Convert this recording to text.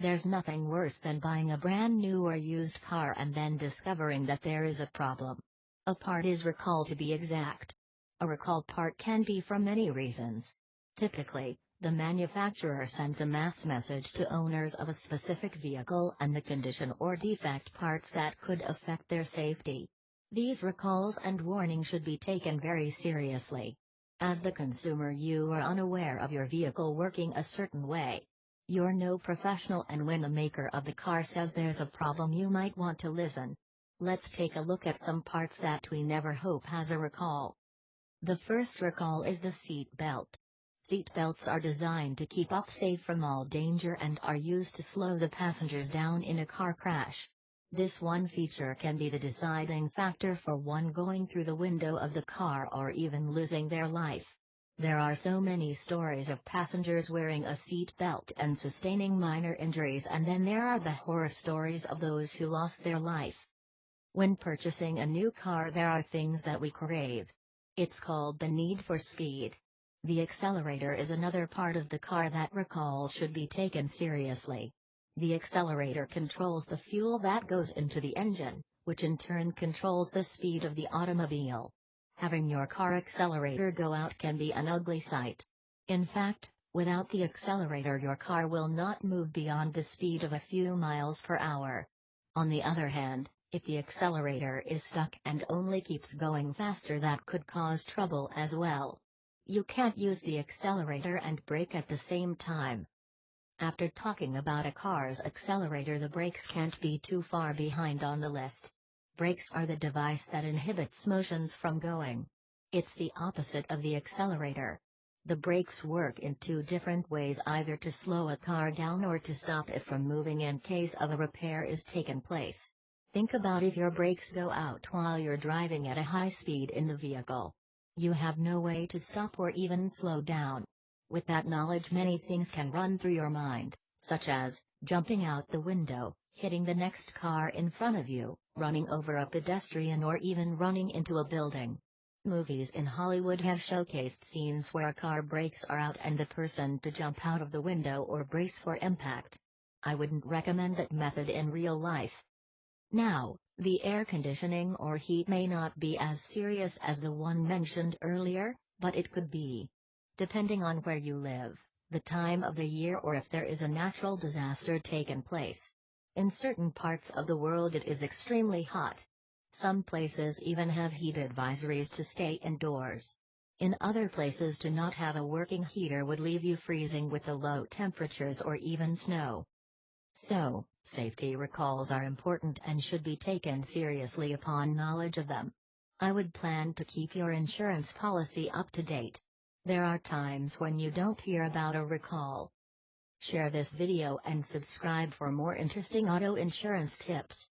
There's nothing worse than buying a brand new or used car and then discovering that there is a problem. A part is recalled, to be exact. A recall part can be from many reasons. Typically, the manufacturer sends a mass message to owners of a specific vehicle and the condition or defect parts that could affect their safety. These recalls and warnings should be taken very seriously. As the consumer, you are unaware of your vehicle working a certain way. You're no professional, and when the maker of the car says there's a problem, you might want to listen. Let's take a look at some parts that we never hope has a recall. The first recall is the seat belt. Seat belts are designed to keep us safe from all danger and are used to slow the passengers down in a car crash. This one feature can be the deciding factor for one going through the window of the car or even losing their life. There are so many stories of passengers wearing a seat belt and sustaining minor injuries, and then there are the horror stories of those who lost their life. When purchasing a new car, there are things that we crave. It's called the need for speed. The accelerator is another part of the car that recalls should be taken seriously. The accelerator controls the fuel that goes into the engine, which in turn controls the speed of the automobile. Having your car accelerator go out can be an ugly sight. In fact, without the accelerator, your car will not move beyond the speed of a few miles per hour. On the other hand, if the accelerator is stuck and only keeps going faster, that could cause trouble as well. You can't use the accelerator and brake at the same time. After talking about a car's accelerator, the brakes can't be too far behind on the list. Brakes are the device that inhibits motions from going. It's the opposite of the accelerator. The brakes work in two different ways, either to slow a car down or to stop it from moving in case of a repair is taken place. Think about if your brakes go out while you're driving at a high speed in the vehicle. You have no way to stop or even slow down. With that knowledge, many things can run through your mind, such as jumping out the window, hitting the next car in front of you, running over a pedestrian, or even running into a building. Movies in Hollywood have showcased scenes where car brakes are out and the person to jump out of the window or brace for impact. I wouldn't recommend that method in real life. Now, the air conditioning or heat may not be as serious as the one mentioned earlier, but it could be. Depending on where you live, the time of the year, or if there is a natural disaster taken place. In certain parts of the world it is extremely hot. Some places even have heat advisories to stay indoors. In other places, to not have a working heater would leave you freezing with the low temperatures or even snow. So, safety recalls are important and should be taken seriously upon knowledge of them. I would plan to keep your insurance policy up to date. There are times when you don't hear about a recall. Share this video and subscribe for more interesting auto insurance tips.